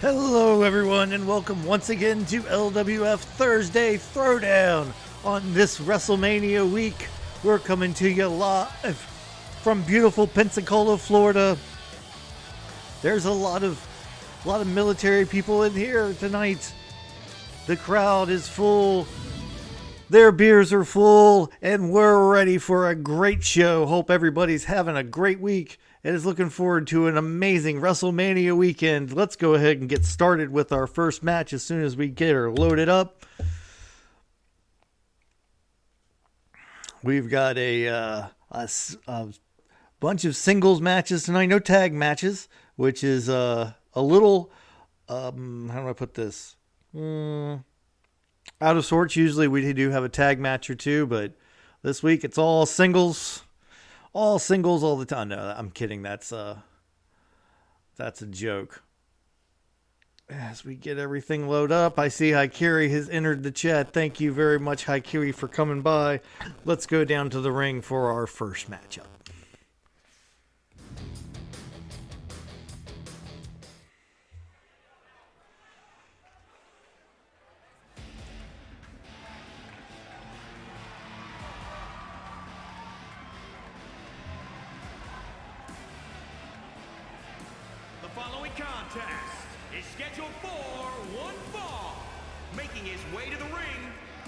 Hello everyone and welcome once again to LWF Thursday Throwdown. On this WrestleMania week, we're coming to you live from beautiful Pensacola, Florida. There's a lot of military people in here tonight. The crowd is full. Their beers are full and we're ready for a great show. Hope everybody's having a great week and is looking forward to an amazing WrestleMania weekend. Let's go ahead and get started with our first match as soon as we get her loaded up. We've got a bunch of singles matches tonight, no tag matches, which is a little, how do I put this? Out of sorts. Usually we do have a tag match or two, but this week it's all singles. All singles all the time. No, I'm kidding. That's a joke. As we get everything loaded up, I see Haikiri has entered the chat. Thank you very much, Haikiri, for coming by. Let's go down to the ring for our first matchup.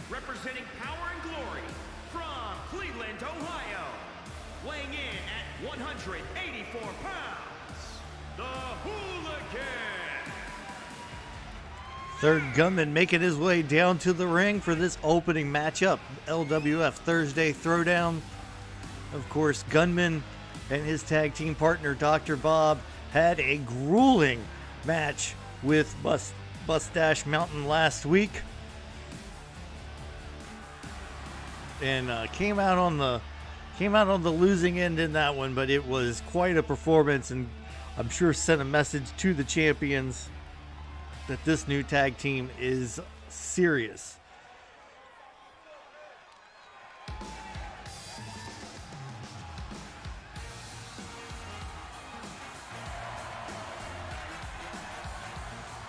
Representing Power and Glory from Cleveland, Ohio, weighing in at 184 pounds, the Hooligan. Third Gunman making his way down to the ring for this opening matchup, LWF Thursday Throwdown. Of course, Gunman and his tag team partner, Dr. Bob, had a grueling match with Mustache Mountain last week. And came out on the losing end in that one, but it was quite a performance, and I'm sure sent a message to the champions that this new tag team is serious.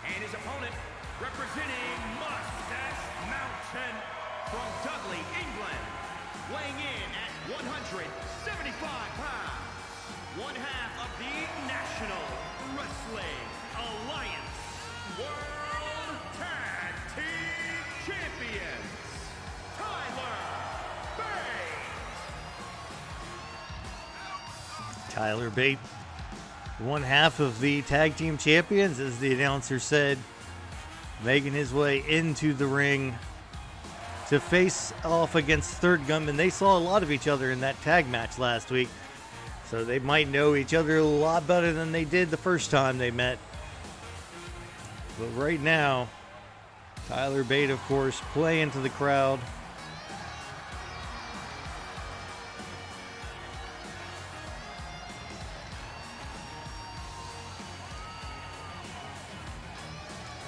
And his opponent, representing Mustache Mountain from Dudley, England, weighing in at 175 pounds, one half of the National Wrestling Alliance World Tag Team Champions, Tyler Bate, one half of the tag team champions, as the announcer said, making his way into the ring to face off against Third Gunman. They saw a lot of each other in that tag match last week, so they might know each other a lot better than they did the first time they met. But right now, Tyler Bate, of course, playing to the crowd.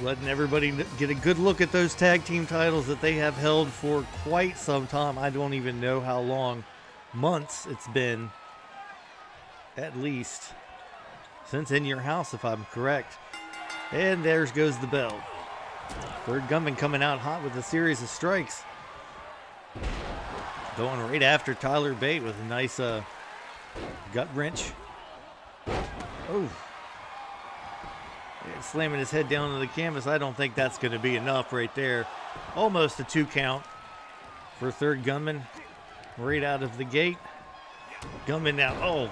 Letting everybody get a good look at those tag team titles that they have held for quite some time. I don't even know how long. Months it's been, at least, since In Your House, if I'm correct. And there goes the bell. Third Gunman coming out hot with a series of strikes. Going right after Tyler Bate with a nice gut wrench. Oh. Slamming his head down to the canvas. I don't think that's going to be enough right there. Almost a 2 count for Third Gunman right out of the gate. Gunman now,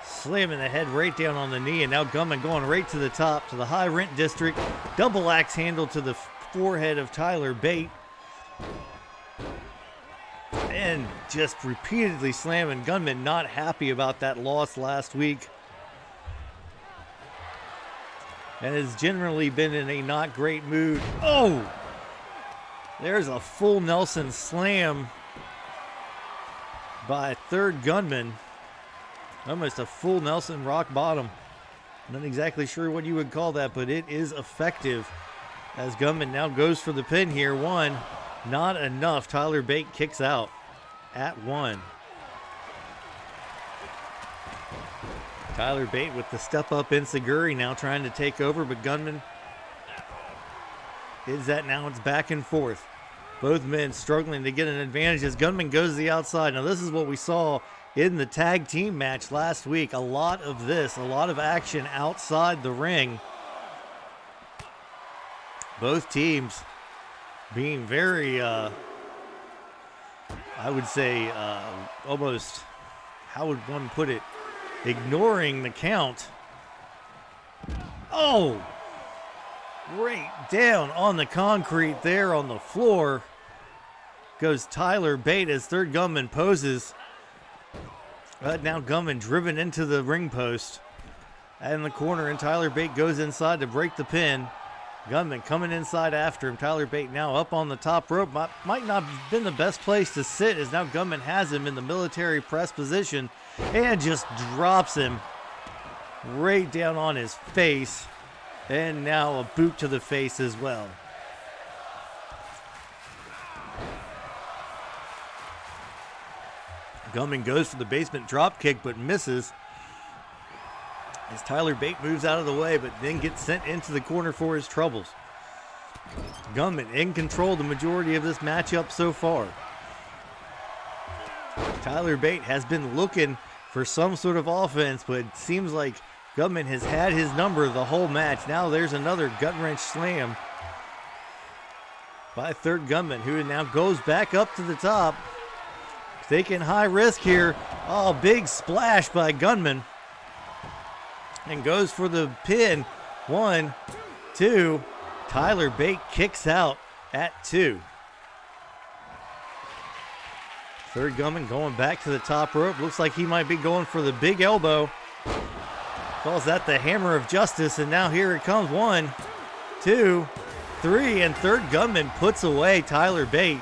slamming the head right down on the knee, and now Gunman going right to the top, to the high rent district. Double axe handle to the forehead of Tyler Bate. And just repeatedly slamming. Gunman not happy about that loss last week, and has generally been in a not great mood. Oh! There's a full Nelson slam by Third Gunman. Almost a full Nelson rock bottom. Not exactly sure what you would call that, but it is effective. As Gunman now goes for the pin here. One, not enough. Tyler Bate kicks out at 1. Tyler Bate with the step up Insiguri now trying to take over, but Gunman is that now it's back and forth. Both men struggling to get an advantage as Gunmen goes to the outside. Now this is what we saw in the tag team match last week. A lot of this, a lot of action outside the ring. Both teams being very, I would say, almost, how would one put it, ignoring the count. Oh! Right down on the concrete there on the floor goes Tyler Bate as third gunman poses. Now Gunmen driven into the ring post in the corner, and Tyler Bate goes inside to break the pin. Gunmen coming inside after him. Tyler Bate now up on the top rope. Might not have been the best place to sit, as now Gunmen has him in the military press position and just drops him right down on his face. And now a boot to the face as well. Gunmen goes for the basement drop kick but misses as Tyler Bate moves out of the way, but then gets sent into the corner for his troubles. Gunmen in control the majority of this matchup so far. Tyler Bate has been looking for some sort of offense, but it seems like Gunmen has had his number the whole match. Now there's another gut wrench slam by third gunman, who now goes back up to the top. Taking high risk here. Oh, big splash by Gunmen. And goes for the pin. 1, 2. Tyler Bate kicks out at 2. Third gunman going back to the top rope. Looks like he might be going for the big elbow. Calls that the hammer of justice, and now here it comes. 1, 2, 3, and third gunman puts away Tyler Bate.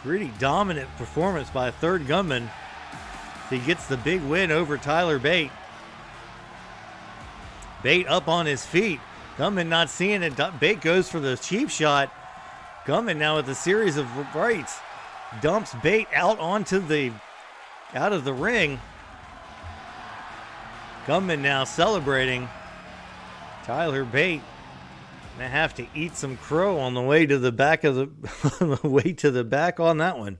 Pretty dominant performance by third gunman. He gets the big win over Tyler Bate. Bate up on his feet. Gunman not seeing it. Bate goes for the cheap shot. Gunman now with a series of rights dumps Bate out of the ring. Gunman now celebrating. Tyler Bate gonna have to eat some crow on the way to the back of the back on that one.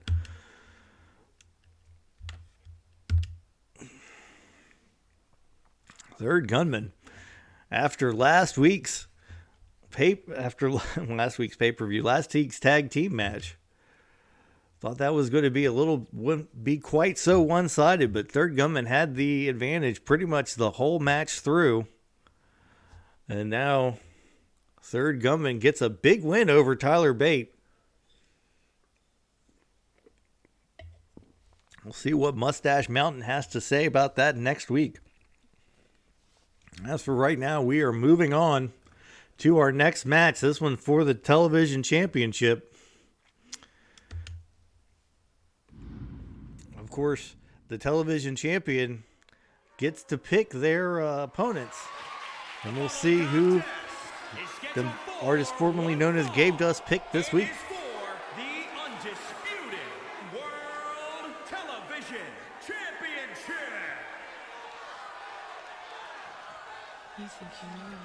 Third gunman after last week's pay-per-view, last week's tag team match. Thought that was going to be quite so one-sided, but third gunman had the advantage pretty much the whole match through. And now third gunman gets a big win over Tyler Bate. We'll see what Mustache Mountain has to say about that next week. As for right now, we are moving on to our next match. This one for the television championship. Of course, the television champion gets to pick their opponents. And we'll see who the artist formerly known as Gabe Dust picked this week. For the undisputed World Television Championship. You think you know me?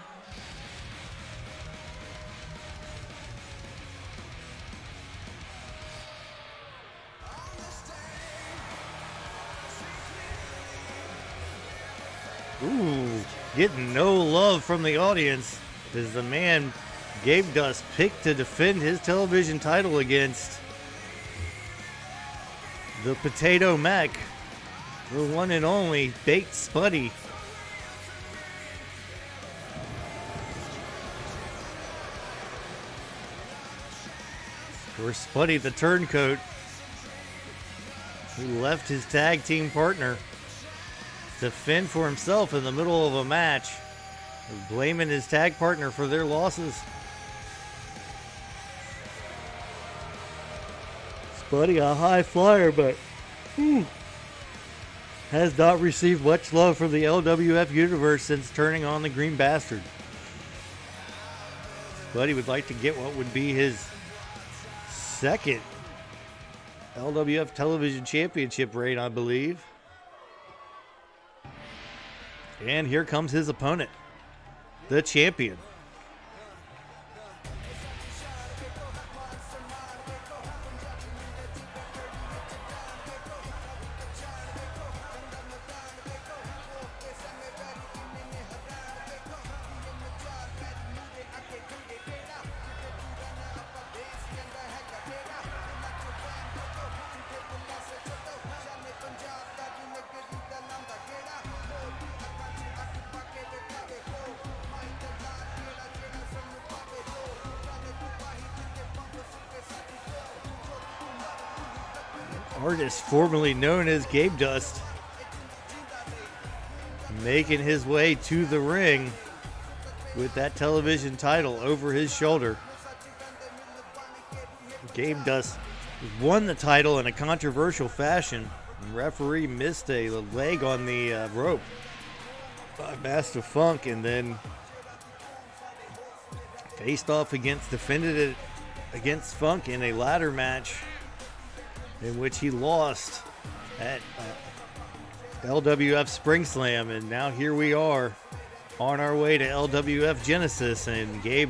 Ooh, getting no love from the audience as the man Gabe Dust picked to defend his television title against the Potato Mac, the one and only Bate Spuddy. For Spuddy the turncoat, who left his tag team partner to fend for himself in the middle of a match, blaming his tag partner for their losses. Spuddy, a high flyer, but has not received much love from the LWF universe since turning on the Green Bastard. Spuddy would like to get what would be his second LWF Television Championship reign, I believe. And here comes his opponent, the champion. Artist formerly known as Gabe Dust, making his way to the ring with that television title over his shoulder. Gabe Dust won the title in a controversial fashion. The referee missed a leg on the rope by Master Funk, and then defended it against Funk in a ladder match in which he lost at LWF Spring Slam. And now here we are on our way to LWF Genesis, and Gabe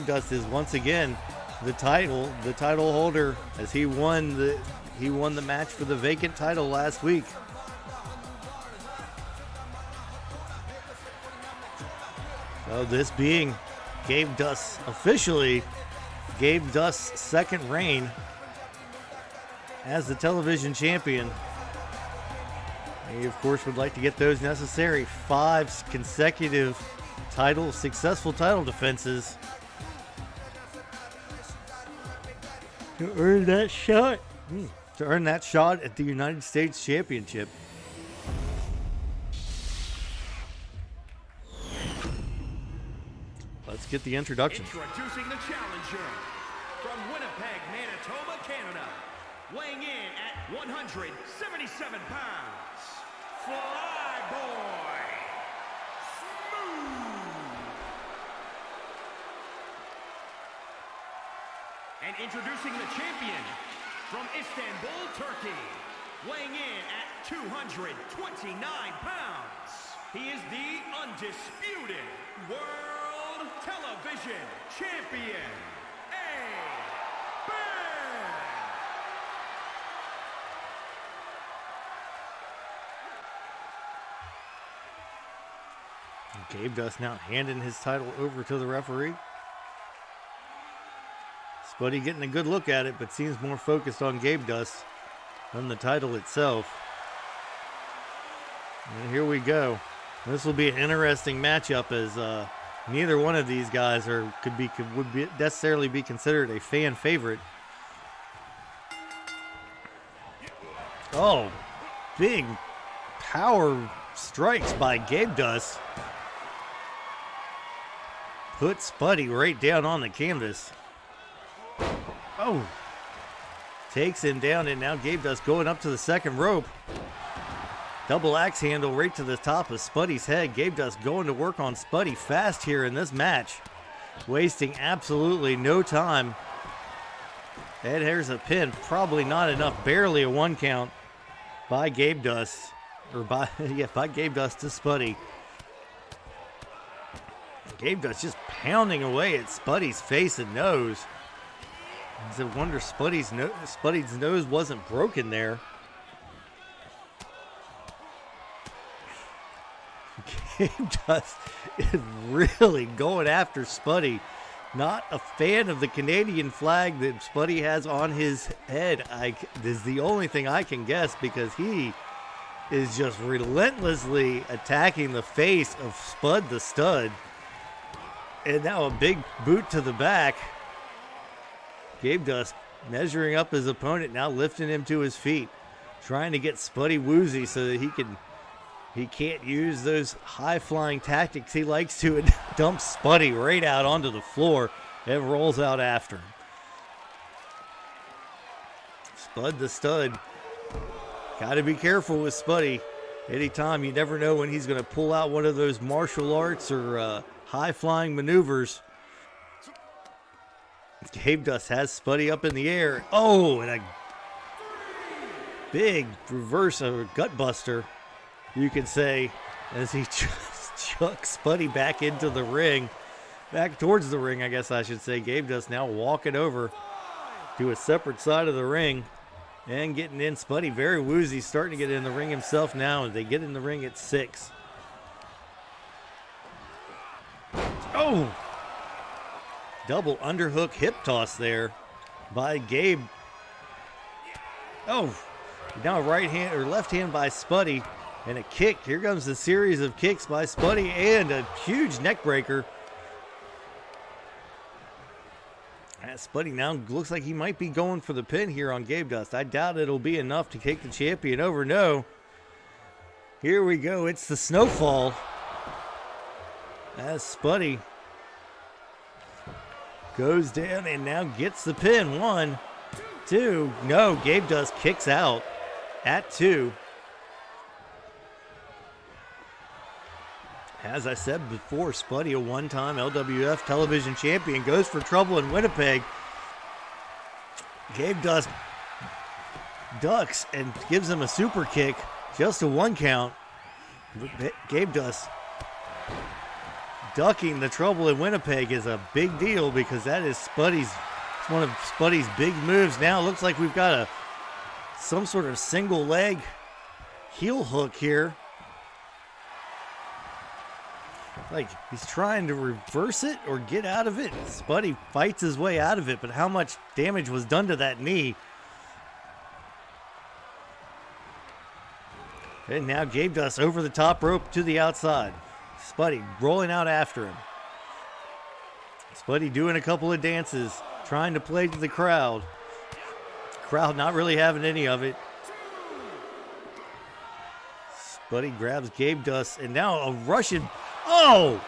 Dust is once again the title holder, as he won the match for the vacant title last week. So this being Gabe Dust's second reign as the television champion. He, of course, would like to get those necessary 5 consecutive successful title defenses to earn that shot. At the United States Championship. Let's get the introduction. Introducing the challenger from Winnipeg, Manitoba, Canada, weighing in at 177 pounds, Flyboy Smooth. And introducing the champion from Istanbul, Turkey, weighing in at 229 pounds. He is the undisputed World Television Champion, Gabe Dust now handing his title over to the referee. Spuddy getting a good look at it, but seems more focused on Gabe Dust than the title itself. And here we go. This will be an interesting matchup, as neither one of these guys would necessarily be considered a fan favorite. Oh, big power strikes by Gabe Dust. Put Spuddy right down on the canvas. Oh, takes him down, and now Gabe Dust going up to the second rope. Double axe handle right to the top of Spuddy's head. Gabe Dust going to work on Spuddy fast here in this match, wasting absolutely no time. And here's a pin, probably not enough, barely a 1 count by Gabe Dust, by Gabe Dust to Spuddy. Gabe Dust just pounding away at Spuddy's face and nose. It's a wonder Spuddy's nose wasn't broken there. Gabe Dust is really going after Spuddy. Not a fan of the Canadian flag that Spuddy has on his head. This is the only thing I can guess, because he is just relentlessly attacking the face of Spud the Stud. And now a big boot to the back. Gabe Dust measuring up his opponent, now lifting him to his feet, trying to get Spuddy woozy so that he can't use those high-flying tactics he likes to, and dumps Spuddy right out onto the floor and rolls out after him. Spud the Stud. Got to be careful with Spuddy. Anytime, you never know when he's going to pull out one of those martial arts or high-flying maneuvers. Gabe Dust has Spuddy up in the air. Oh, and a big reverse of a gut buster, you could say. as he just chucks Spuddy back into the ring. Back towards the ring, I guess I should say. Gabe Dust now walking over to a separate side of the ring and getting in. Spuddy very woozy, starting to get in the ring himself now. As they get in the ring at 6. Oh! Double underhook hip toss there by Gabe. Oh! Now right hand or left hand by Spuddy and a kick. Here comes a series of kicks by Spuddy and a huge neck breaker. Spuddy now looks like he might be going for the pin here on Gabe Dust. I doubt it'll be enough to take the champion over. No. Here we go. It's the snowfall. As Spuddy goes down and now gets the pin. 1, 2. No, Gabe Dust kicks out at 2. As I said before, Spuddy, a one-time LWF television champion, goes for trouble in Winnipeg. Gabe Dust ducks and gives him a super kick, just a 1 count. Gabe Dust ducking the trouble in Winnipeg is a big deal because that is it's one of Spuddy's big moves. Now it looks like we've got some sort of single leg heel hook here. Like he's trying to reverse it or get out of it. Spuddy fights his way out of it, but how much damage was done to that knee? And now Gabe Dust over the top rope to the outside. Spuddy rolling out after him. Spuddy doing a couple of dances, trying to play to the crowd. Crowd not really having any of it. Spuddy grabs Gabe Dust, and now a Russian. Oh!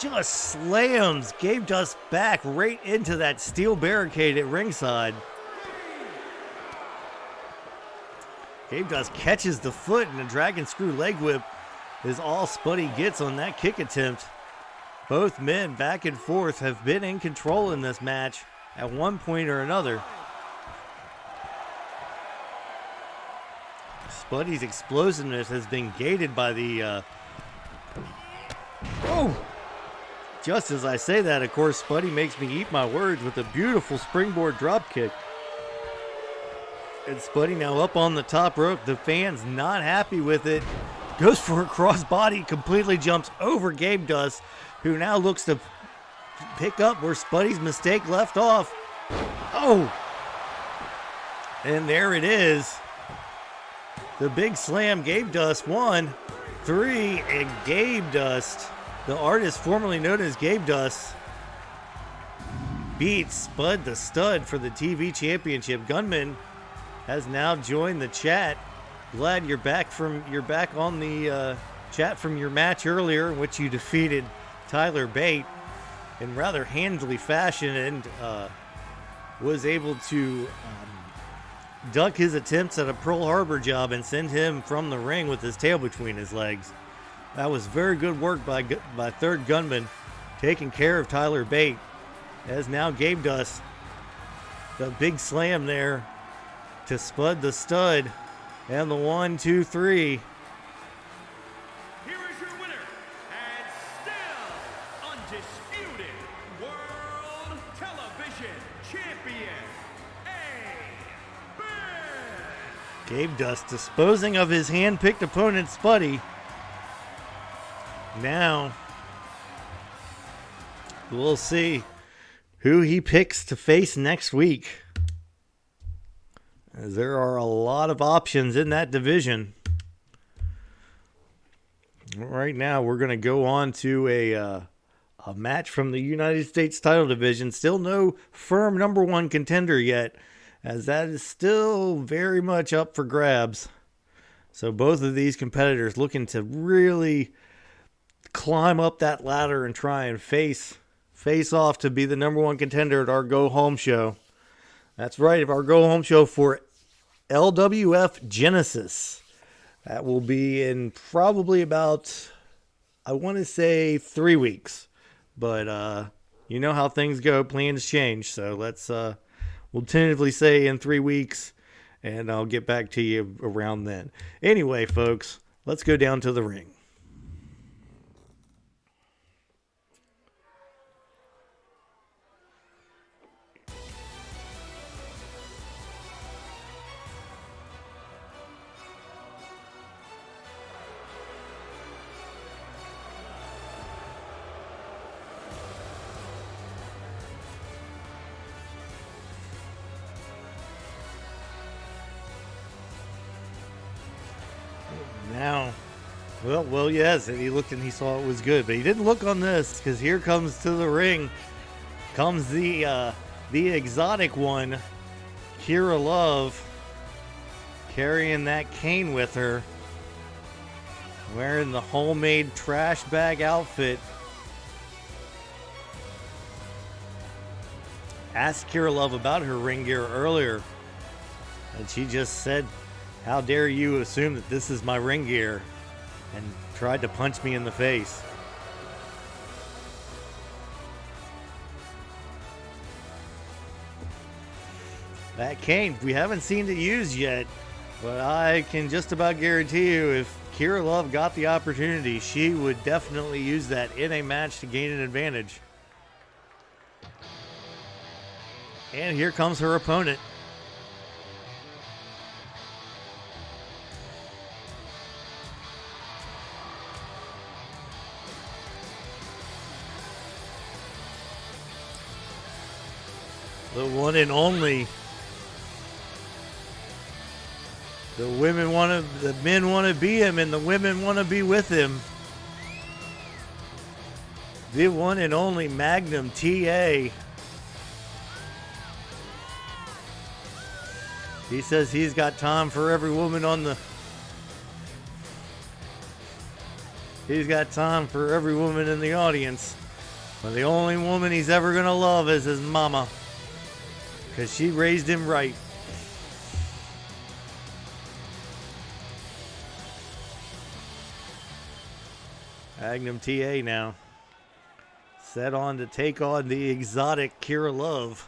Just slams Gabe Dust back right into that steel barricade at ringside. Gabe Dust catches the foot, and the dragon screw leg whip is all Spuddy gets on that kick attempt. Both men back and forth have been in control in this match at one point or another. Spuddy's explosiveness has been gated by the oh! Just as I say that, of course, Spuddy makes me eat my words with a beautiful springboard drop kick. And Spuddy now up on the top rope. The fans not happy with it. Goes for a crossbody, completely jumps over Gabe Dust, who now looks to pick up where Spuddy's mistake left off. Oh! And there it is. The big slam. Gabe Dust 1, 3, and Gabe Dust, the artist formerly known as Gabe Dust, beats Spud the Stud for the TV championship. Gunmen has now joined the chat. Glad you're back on the chat from your match earlier in which you defeated Tyler Bate in rather handily fashion and was able to duck his attempts at a Pearl Harbor job and send him from the ring with his tail between his legs. That was very good work by third Gunman, taking care of Tyler Bate. As now Gabe Dust, the big slam there to Spud the Stud, and the 1, 2, 3. Here is your winner, and still undisputed World Television Champion, Gabe Dust disposing of his hand-picked opponent, Spuddy. Now, we'll see who he picks to face next week. As there are a lot of options in that division. Right now, we're going to go on to a match from the United States title division. Still no firm number one contender yet, as that is still very much up for grabs. So both of these competitors looking to really climb up that ladder and try and face off to be the number one contender at our Go Home show. That's right, our Go Home show for LWF Genesis. That will be in probably about, I want to say 3 weeks. But you know how things go, plans change. So we'll tentatively say in 3 weeks, and I'll get back to you around then. Anyway, folks, let's go down to the ring. Now, well, yes, and he looked and he saw it was good, but he didn't look on this, because here comes to the ring, comes the exotic one, Kira Love, carrying that cane with her, wearing the homemade trash bag outfit. Asked Kira Love about her ring gear earlier, and she just said, "How dare you assume that this is my ring gear?" and tried to punch me in the face. That cane, we haven't seen it used yet, but I can just about guarantee you if Kira Love got the opportunity, she would definitely use that in a match to gain an advantage. And here comes her opponent. The one and only. The men want to be him, and the women want to be with him. The one and only Magnum TA. He says he's got time for every woman on the... He's got time for every woman in the audience. But the only woman he's ever going to love is his mama. Because she raised him right. Magnum TA now. Set on to take on the exotic Kira Love.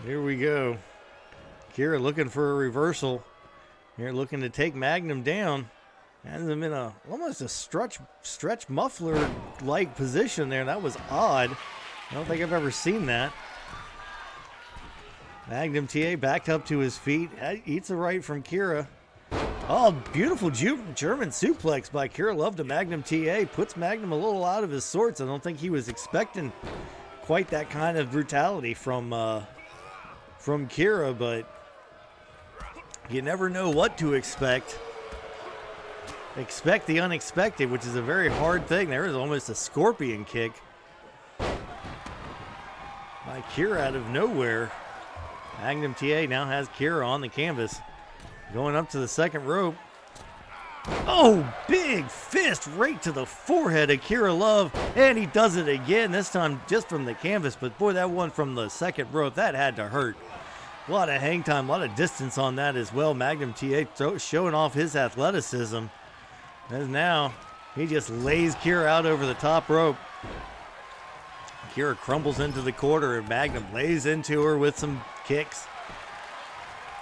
Here we go. Kira looking for a reversal. Here looking to take Magnum down. Has him in almost a stretch muffler-like position there. That was odd. I don't think I've ever seen that. Magnum TA backed up to his feet. Eats a right from Kira. Oh, beautiful German suplex by Kira Love to Magnum TA. Puts Magnum a little out of his sorts. I don't think he was expecting quite that kind of brutality from Kira, but you never know what to expect. Expect the unexpected, which is a very hard thing. There is almost a scorpion kick by Kira out of nowhere. Magnum TA now has Kira on the canvas. Going up to the second rope. Oh, big fist right to the forehead of Kira Love. And he does it again, this time just from the canvas. But boy, that one from the second rope, that had to hurt. A lot of hang time, a lot of distance on that as well. Magnum TA showing off his athleticism. As now, he just lays Kira out over the top rope. Kira crumbles into the quarter, and Magnum lays into her with some kicks.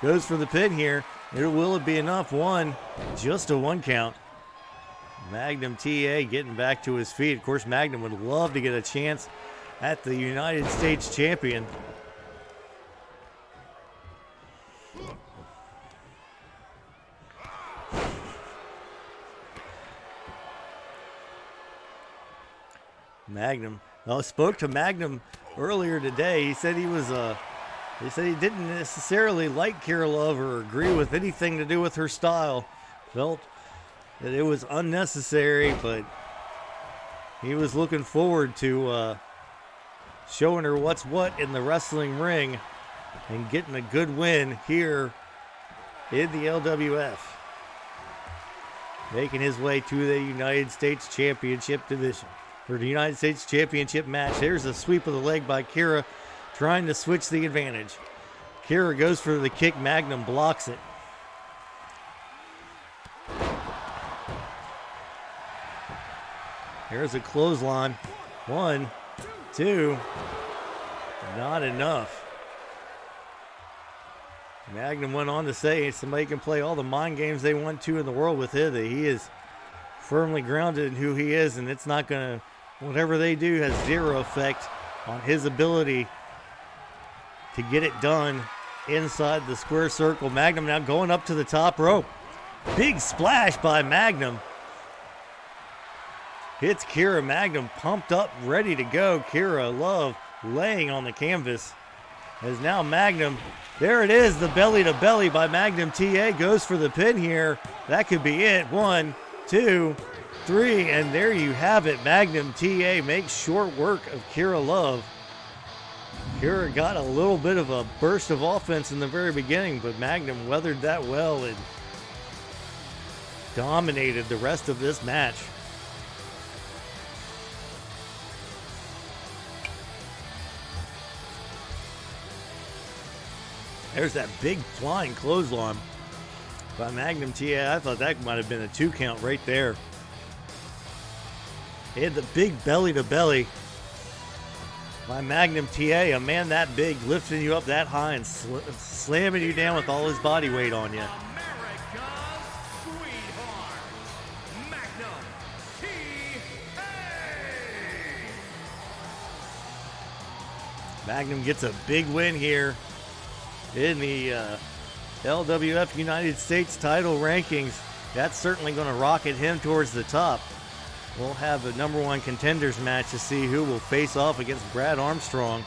Goes for the pin here. Will it be enough? Just a one count. Magnum TA getting back to his feet. Of course, Magnum would love to get a chance at the United States champion. Magnum. I spoke to Magnum earlier today. He said he didn't necessarily like Kira Love or agree with anything to do with her style. Felt that it was unnecessary, but he was looking forward to showing her what's what in the wrestling ring and getting a good win here in the LWF. Making his way to the United States Championship division. For the United States Championship match. There's a sweep of the leg by Kira, trying to switch the advantage. Kira goes for the kick. Magnum blocks it. Here's a clothesline. 1, 2. Not enough. Magnum went on to say somebody can play all the mind games they want to in the world with it. That he is firmly grounded in who he is, and it's not going to... Whatever they do has zero effect on his ability to get it done inside the square circle. Magnum now going up to the top rope. Big splash by Magnum. hits Kira. Magnum pumped up, ready to go. Kira Love laying on the canvas. As now Magnum, there it is, the belly to belly by Magnum TA goes for the pin here. That could be it. 1, 2, 3, and there you have it. Magnum TA makes short work of Kira Love. Kira got a little bit of a burst of offense in the very beginning, but Magnum weathered that well and dominated the rest of this match. There's that big flying clothesline by Magnum TA. I thought that might have been a 2 count right there. He had the big belly to belly by Magnum TA. A man that big lifting you up that high and slamming you down with all his body weight on you. America's sweetheart, Magnum TA. Magnum gets a big win here in the LWF United States title rankings. That's certainly going to rocket him towards the top. We'll have a number 1 contenders match to see who will face off against Brad Armstrong.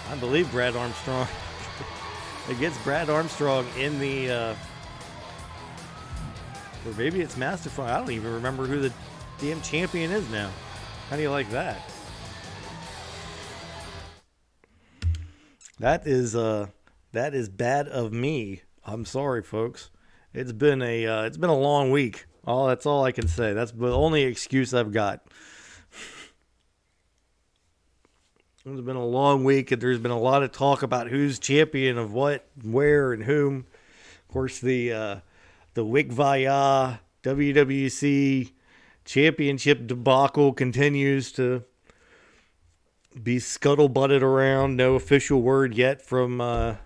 I believe Brad Armstrong against Brad Armstrong in the or maybe it's Master Fire. I don't even remember who the damn champion is now. How do you like that? That is bad of me. I'm sorry, folks. It's been a long week. That's all I can say. That's the only excuse I've got. It's been a long week, and there's been a lot of talk about who's champion of what, where, and whom. Of course, the Wikviya WWC Championship debacle continues to be scuttlebutted around. No official word yet from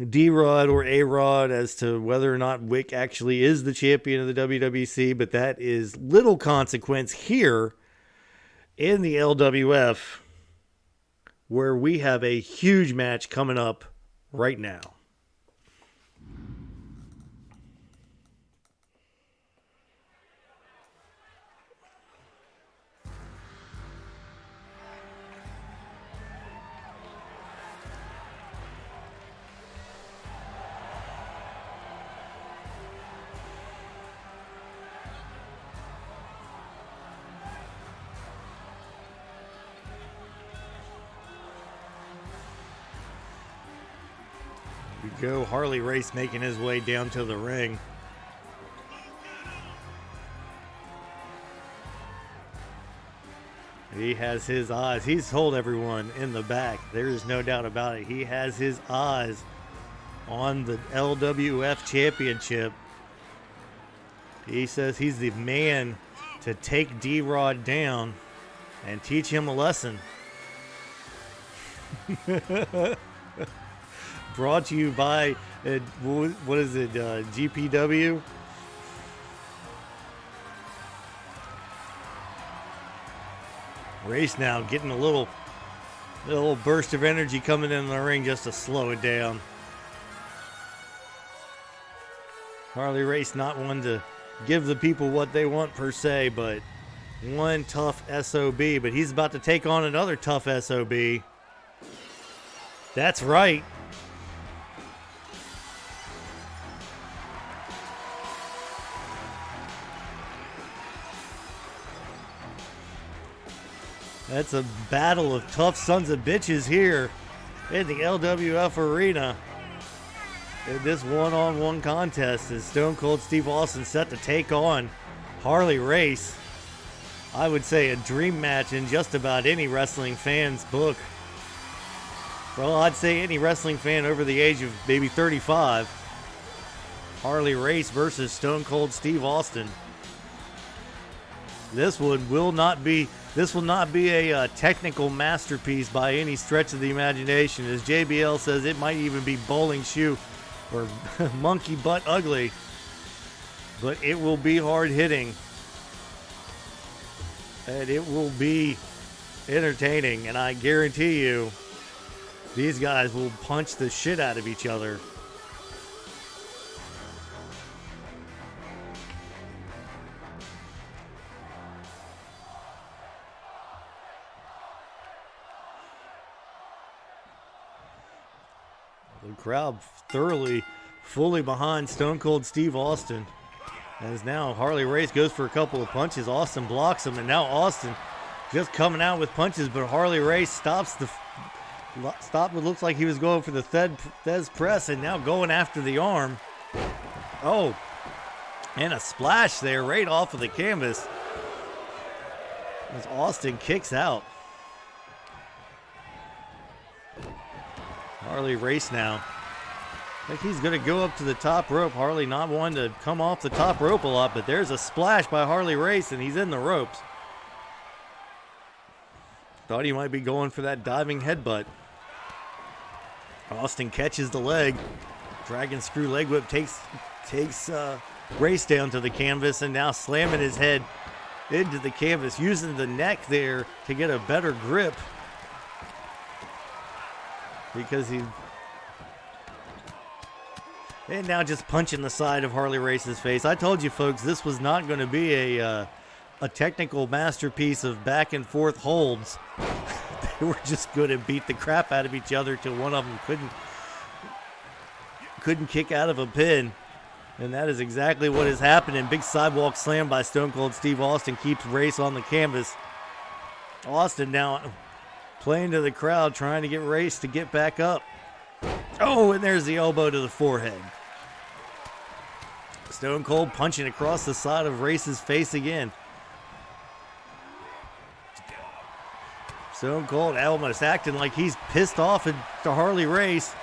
D-Rod or A-Rod as to whether or not Wick actually is the champion of the WWC, but that is little consequence here in the LWF, where we have a huge match coming up right now. Go Harley Race making his way down to the ring. He has his eyes. He's told everyone in the back, there is no doubt about it. He has his eyes on the LWF Championship. He says he's the man to take D-Rod down and teach him a lesson. Brought to you by, what is it, GPW? Race now getting a little burst of energy coming in the ring just to slow it down. Harley Race not one to give the people what they want per se, but one tough SOB. But he's about to take on another tough SOB. That's right. That's a battle of tough sons of bitches here in the LWF arena. In this one-on-one contest is Stone Cold Steve Austin set to take on Harley Race. I would say a dream match in just about any wrestling fan's book. Well, I'd say any wrestling fan over the age of maybe 35. Harley Race versus Stone Cold Steve Austin. This one will not be a technical masterpiece by any stretch of the imagination. As JBL says, it might even be bowling shoe or monkey butt ugly. But it will be hard hitting. And it will be entertaining. And I guarantee you, these guys will punch the shit out of each other. The crowd thoroughly, fully behind Stone Cold Steve Austin. As now Harley Race goes for a couple of punches. Austin blocks him, and now Austin just coming out with punches, but Harley Race stopped what looks like he was going for the Thez press, and now going after the arm. Oh, and a splash there right off of the canvas as Austin kicks out. Harley Race now. I think he's going to go up to the top rope. Harley not one to come off the top rope a lot, but there's a splash by Harley Race, and he's in the ropes. Thought he might be going for that diving headbutt. Austin catches the leg. Dragon screw leg whip takes Race down to the canvas, and now slamming his head into the canvas, using the neck there to get a better grip. Because and now just punching the side of Harley Race's face. I told you folks, this was not going to be a technical masterpiece of back and forth holds. They were just going to beat the crap out of each other till one of them couldn't kick out of a pin. And that is exactly what is happening. Big sidewalk slam by Stone Cold Steve Austin keeps Race on the canvas. Austin now playing to the crowd, trying to get Race to get back up. Oh, and there's the elbow to the forehead. Stone Cold punching across the side of Race's face again. Stone Cold almost acting like he's pissed off at Harley Race.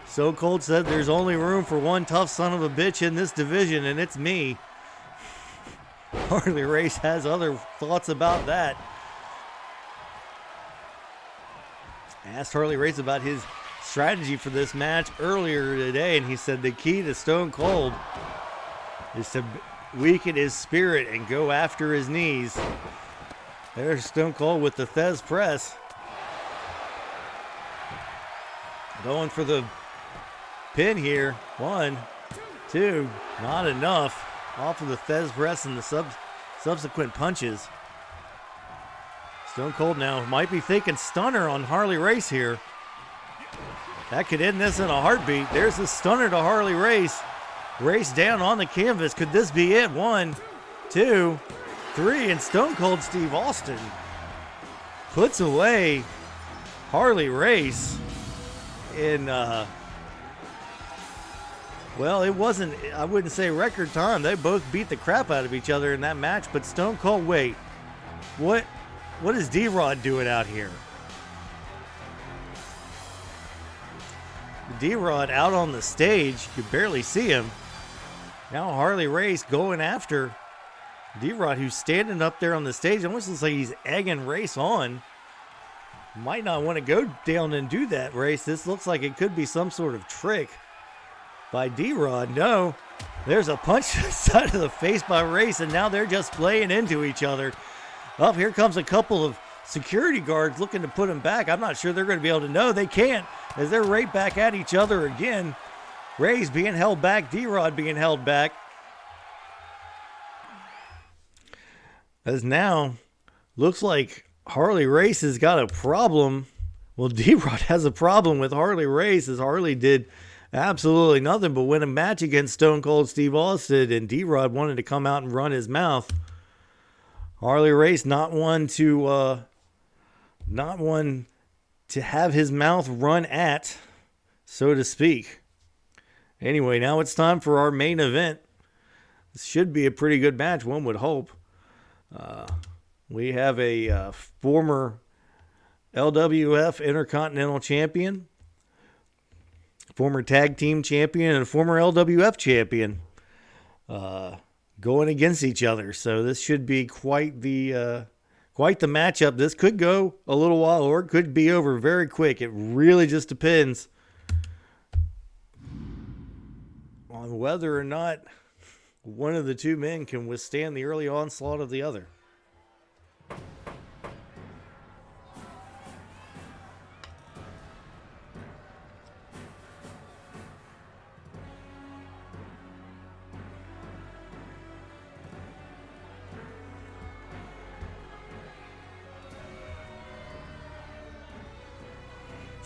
Stone Cold said there's only room for one tough son of a bitch in this division, and it's me. Harley Race has other thoughts about that. I asked Harley Race about his strategy for this match earlier today, and he said the key to Stone Cold is to weaken his spirit and go after his knees. There's Stone Cold with the Thez press. Going for the pin here. 1, 2, not enough. Off of the Thez press and the subsequent punches. Stone Cold now might be thinking stunner on Harley Race here. That could end this in a heartbeat. There's the stunner to Harley Race. Race down on the canvas. Could this be it? 1, 2, 3, and Stone Cold Steve Austin puts away Harley Race in, well, it wasn't, I wouldn't say record time. They both beat the crap out of each other in that match, but Stone Cold, wait, what is D-Rod doing out here? D-Rod out on the stage, you could barely see him. Now Harley Race going after D-Rod, who's standing up there on the stage. It almost looks like he's egging Race on. Might not want to go down and do that, Race. This looks like it could be some sort of trick by D-Rod. No, there's a punch to the side of the face by Race, and now they're just playing into each other. Up here comes a couple of security guards looking to put him back. I'm not sure they're going to be able to. No, they can't, as they're right back at each other again. Race being held back, D-Rod being held back. As now, looks like Harley Race has got a problem. Well, D-Rod has a problem with Harley Race, as Harley did absolutely nothing but win a match against Stone Cold Steve Austin, and D-Rod wanted to come out and run his mouth. Harley Race not one to have his mouth run at, so to speak. Anyway, now it's time for our main event. This should be a pretty good match, one would hope. We have a former LWF Intercontinental Champion, former Tag Team Champion, and a former LWF Champion going against each other. So this should be quite the matchup. This could go a little while, or it could be over very quick. It really just depends on whether or not one of the two men can withstand the early onslaught of the other.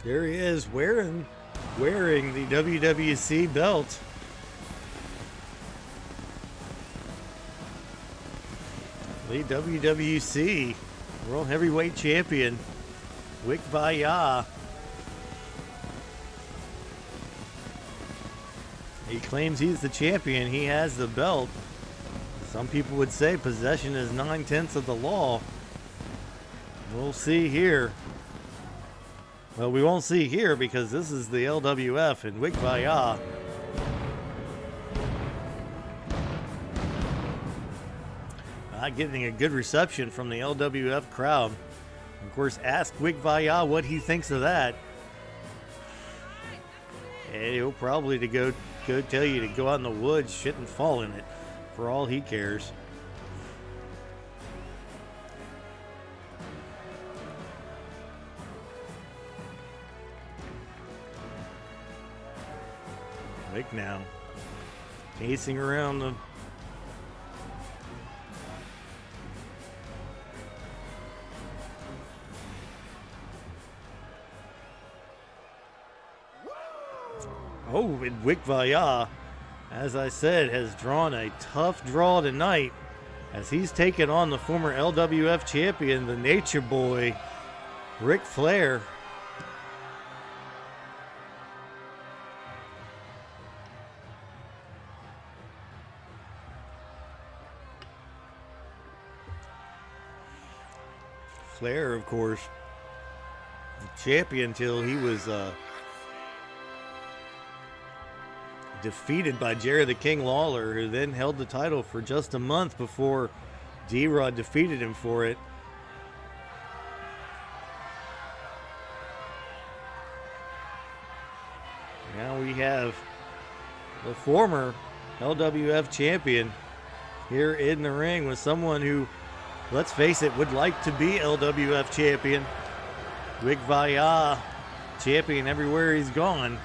There he is wearing the WWC belt. The WWC World Heavyweight Champion, Wikviya. He claims he's the champion. He has the belt. Some people would say possession is 9/10 of the law. We'll see here. Well, we won't see here because this is the LWF and Wikviya. Not getting a good reception from the LWF crowd. Of course, ask Wikviya what he thinks of that. And he'll probably go tell you to go out in the woods, shit and fall in it, for all he cares. Vic now pacing around the and Wikviya, as I said, has drawn a tough draw tonight as he's taken on the former LWF champion, the Nature Boy, Ric Flair. Flair, of course, the champion till he was defeated by Jerry the King Lawler, who then held the title for just a month before D-Rod defeated him for it. Now we have the former LWF champion here in the ring with someone who, let's face it, would like to be LWF champion. Wikviya, champion everywhere he's gone.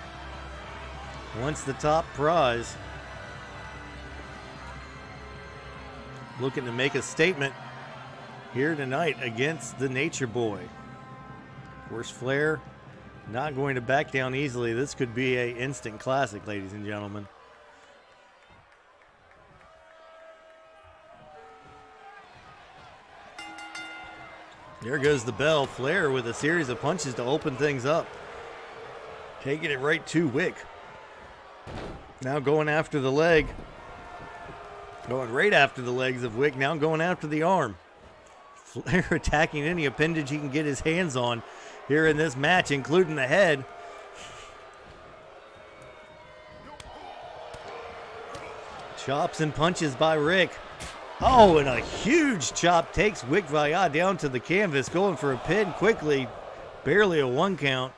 Wants the top prize. Looking to make a statement here tonight against the Nature Boy. Of course, Flair not going to back down easily. This could be an instant classic, ladies and gentlemen. There goes the bell. Flair with a series of punches to open things up. Taking it right to Wick. Now going after the leg. Going right after the legs of Wick. Now going after the arm. Flair attacking any appendage he can get his hands on here in this match, including the head. Chops and punches by Rick. Oh, and a huge chop takes Wikviya down to the canvas, going for a pin quickly. Barely a 1 count.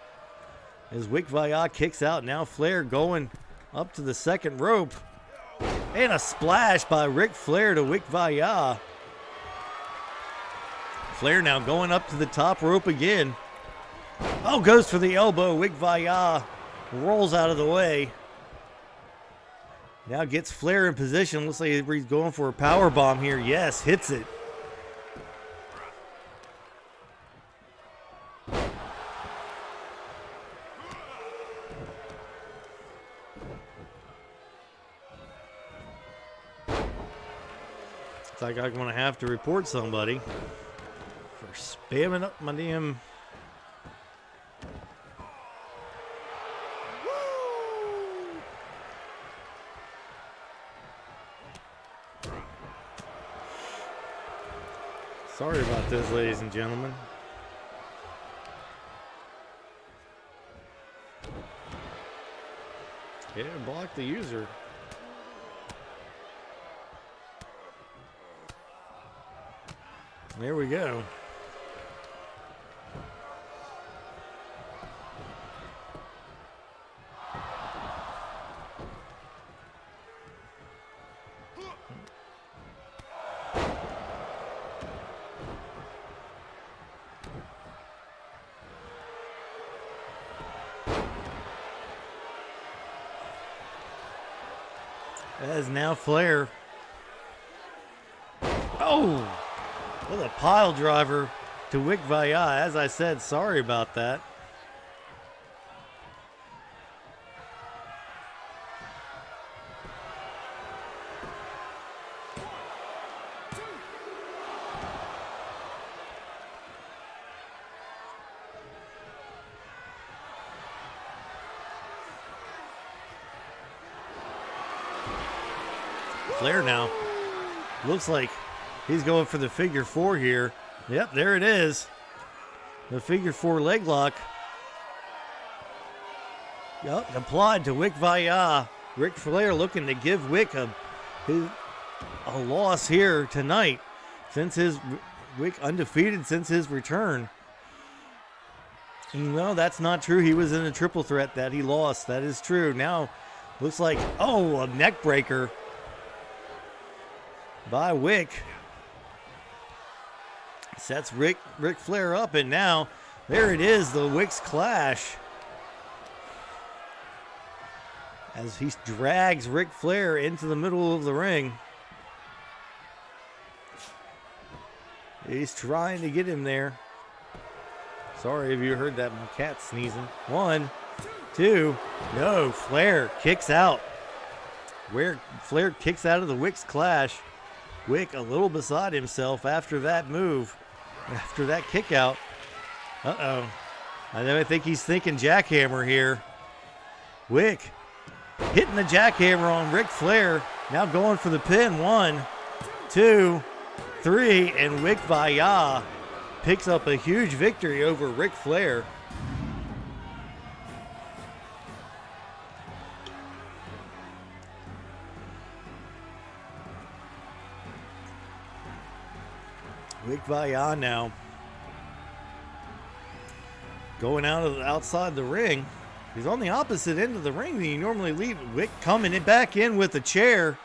As Wikviya kicks out, now Flair going up to the second rope. And a splash by Ric Flair to Wikviya. Flair now going up to the top rope again. Oh, goes for the elbow. Wikviya rolls out of the way. Now gets Flair in position. Looks like he's going for a power bomb here. Yes, hits it. Like I'm going to have to report somebody for spamming up my damn. Sorry about this, ladies and gentlemen. Yeah, block the user. There we go. That is now Flair. Oh! With a pile driver to Wikviya. As I said, sorry about that. Flair now. Looks like he's going for the figure four here. Yep, there it is. The figure four leg lock. Yep, applied to Wikviya. Ric Flair looking to give Wick a loss here tonight. Since Wick undefeated since his return. No, that's not true. He was in a triple threat that he lost. That is true. Now, looks like, a neck breaker by Wick. Sets Ric Flair up, and now, there it is, the Wick's clash. As he drags Ric Flair into the middle of the ring. He's trying to get him there. Sorry if you heard that, my cat's sneezing. 1, 2, no, Flair kicks out. Flair kicks out of the Wick's clash. Wick a little beside himself after that move, after that kick out. I think he's thinking jackhammer here. Wick hitting the jackhammer on Ric Flair. Now going for the pin. 1, 2, 3, and Wikviya picks up a huge victory over Ric Flair. Wikviya now going outside the ring. He's on the opposite end of the ring than you normally leave. Wick coming back in with a chair.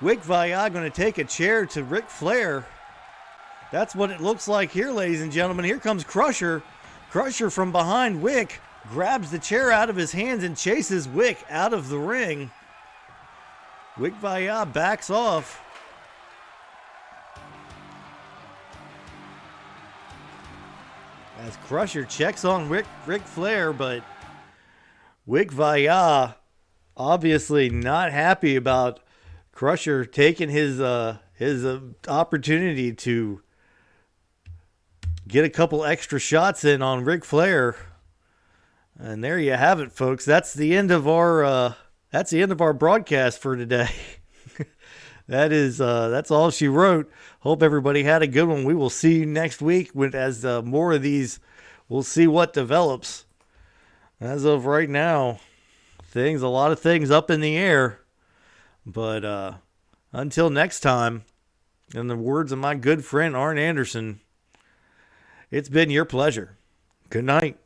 Wikviya going to take a chair to Ric Flair. That's what it looks like here, ladies and gentlemen. Here comes Crusher. Crusher from behind Wick grabs the chair out of his hands and chases Wick out of the ring. Wikviya backs off. As Crusher checks on Ric Flair, but Wikviya obviously not happy about Crusher taking his opportunity to get a couple extra shots in on Ric Flair. And there you have it, folks. That's the end of our broadcast for today. That's all she wrote. Hope everybody had a good one. We will see you next week as more of these. We'll see what develops. As of right now, a lot of things up in the air. But until next time, in the words of my good friend Arn Anderson, it's been your pleasure. Good night.